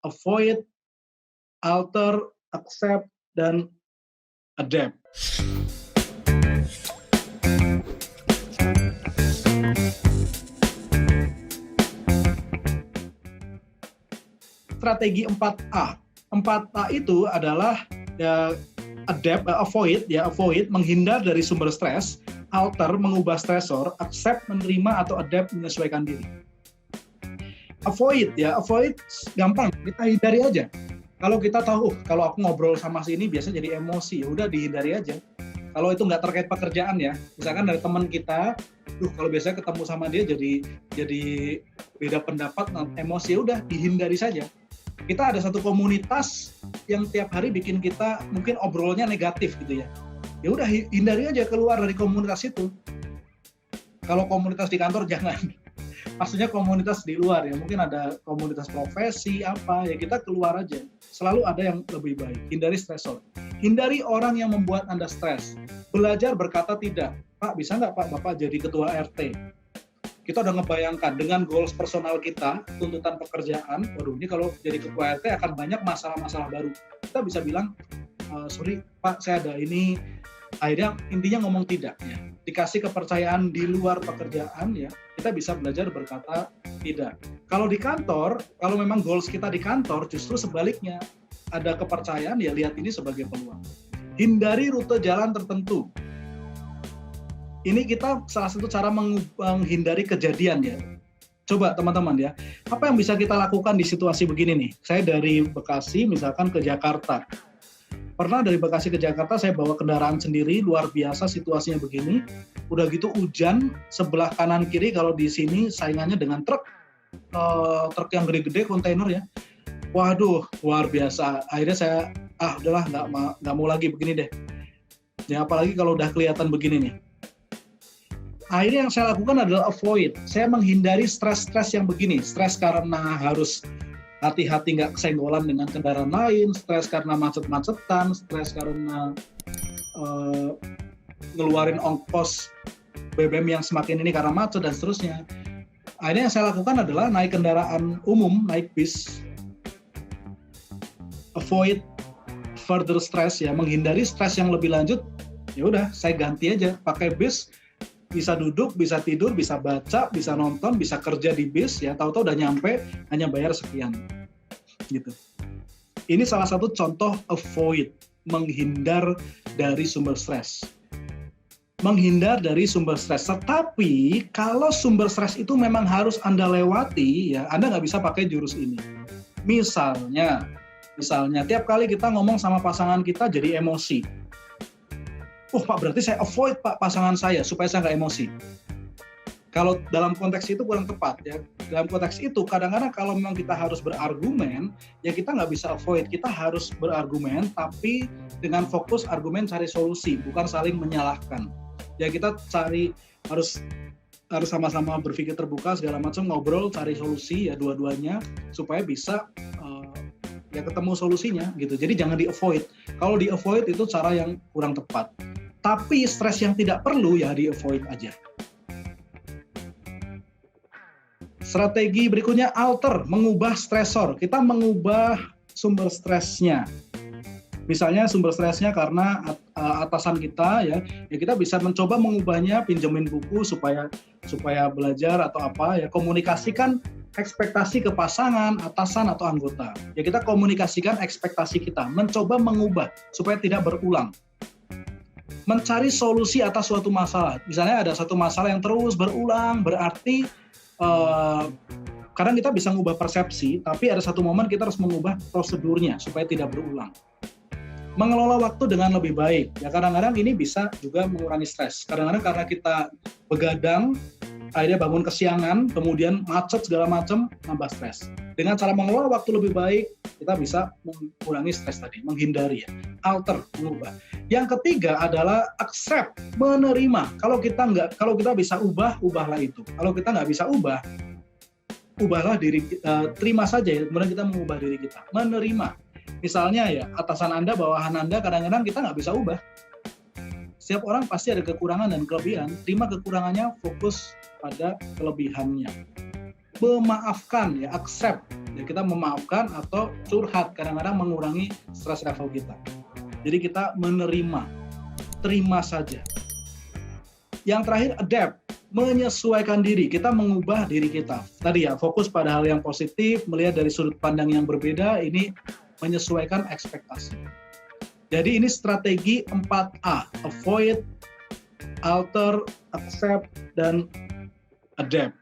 avoid, alter, accept, dan adapt. Strategi 4A. 4A itu adalah adapt, avoid, menghindar dari sumber stres, alter, mengubah stresor, accept, menerima atau adapt, menyesuaikan diri. Avoid gampang, kita hindari aja. Kalau kita tahu, kalau aku ngobrol sama si ini biasa jadi emosi, ya udah dihindari aja. Kalau itu nggak terkait pekerjaan ya, misalkan dari teman kita, kalau biasanya ketemu sama dia jadi beda pendapat, emosi, ya udah dihindari saja. Kita ada satu komunitas yang tiap hari bikin kita mungkin obrolnya negatif gitu ya. Ya udah hindari aja keluar dari komunitas itu. Kalau komunitas di kantor jangan. Maksudnya komunitas di luar ya, mungkin ada komunitas profesi apa ya, kita keluar aja. Selalu ada yang lebih baik. Hindari stresor. Hindari orang yang membuat Anda stres. Belajar berkata tidak. Pak, bisa nggak Pak Bapak jadi ketua RT? Kita udah ngebayangkan dengan goals personal kita, tuntutan pekerjaan, waduh ini kalau jadi ketua RT akan banyak masalah-masalah baru. Kita bisa bilang, sorry Pak, saya ada ini. Akhirnya intinya ngomong tidak ya. Dikasih kepercayaan di luar pekerjaan ya, kita bisa belajar berkata tidak. Kalau di kantor, kalau memang goals kita di kantor, justru sebaliknya, ada kepercayaan ya, lihat ini sebagai peluang. Hindari rute jalan tertentu. Ini kita salah satu cara menghindari kejadian ya. Coba teman-teman ya, apa yang bisa kita lakukan di situasi begini nih? Saya dari Bekasi misalkan ke Jakarta. Pernah dari Bekasi ke Jakarta saya bawa kendaraan sendiri, luar biasa situasinya begini. Udah gitu hujan, sebelah kanan kiri kalau di sini saingannya dengan truk yang gede-gede kontainer ya. Waduh, luar biasa. Akhirnya saya udahlah nggak mau lagi begini deh. Ya apalagi kalau udah kelihatan begini nih. Akhirnya yang saya lakukan adalah avoid. Saya menghindari stres-stres yang begini. Stres karena harus hati-hati nggak kesenggolan dengan kendaraan lain, stres karena macet-macetan, stres karena ngeluarin ongkos BBM yang semakin ini karena macet dan seterusnya. Akhirnya yang saya lakukan adalah naik kendaraan umum, naik bis. Avoid further stress ya, menghindari stres yang lebih lanjut. Ya udah, saya ganti aja pakai bis. Bisa duduk, bisa tidur, bisa baca, bisa nonton, bisa kerja di bis, ya tahu-tahu udah nyampe, hanya bayar sekian, gitu. Ini salah satu contoh avoid, menghindar dari sumber stres. Menghindar dari sumber stres. Tetapi kalau sumber stres itu memang harus Anda lewati, ya Anda nggak bisa pakai jurus ini. Misalnya, tiap kali kita ngomong sama pasangan kita jadi emosi. Pak berarti saya avoid Pak pasangan saya supaya saya nggak emosi. Kalau dalam konteks itu kurang tepat ya. Dalam konteks itu kadang-kadang kalau memang kita harus berargumen, ya kita nggak bisa avoid. Kita harus berargumen, tapi dengan fokus argumen cari solusi, bukan saling menyalahkan. Ya kita harus sama-sama berpikir terbuka segala macam, ngobrol, cari solusi ya dua-duanya supaya bisa ya ketemu solusinya gitu. Jadi jangan di-avoid. Kalau di-avoid itu cara yang kurang tepat. Tapi stres yang tidak perlu ya di-avoid aja. Strategi berikutnya alter, mengubah stresor. Kita mengubah sumber stresnya. Misalnya sumber stresnya karena atasan kita ya kita bisa mencoba mengubahnya, pinjemin buku supaya belajar atau apa ya, komunikasikan ekspektasi ke pasangan, atasan atau anggota. Ya kita komunikasikan ekspektasi kita, mencoba mengubah supaya tidak berulang. Mencari solusi atas suatu masalah. Misalnya ada satu masalah yang terus berulang, berarti kadang kita bisa mengubah persepsi, tapi ada satu momen kita harus mengubah prosedurnya supaya tidak berulang. Mengelola waktu dengan lebih baik. Ya kadang-kadang ini bisa juga mengurangi stres. Kadang-kadang karena kita begadang, akhirnya bangun kesiangan, kemudian macet segala macam, nambah stres. Dengan cara mengelola waktu lebih baik, kita bisa mengurangi stres tadi, menghindari ya. Alter, mengubah. Yang ketiga adalah accept, menerima. Kalau kita bisa ubahlah itu. Kalau kita nggak bisa ubahlah diri, terima saja ya, kemudian kita mengubah diri kita. Menerima. Misalnya ya, atasan Anda, bawahan Anda, kadang-kadang kita nggak bisa ubah. Setiap orang pasti ada kekurangan dan kelebihan. Terima kekurangannya, fokus pada kelebihannya. Memaafkan ya, accept. Ya, kita memaafkan atau curhat kadang-kadang mengurangi stress level kita. Jadi kita menerima, terima saja. Yang terakhir, adapt, menyesuaikan diri. Kita mengubah diri kita. Tadi ya, fokus pada hal yang positif, melihat dari sudut pandang yang berbeda, ini menyesuaikan ekspektasi. Jadi ini strategi 4A, avoid, alter, accept, dan adapt.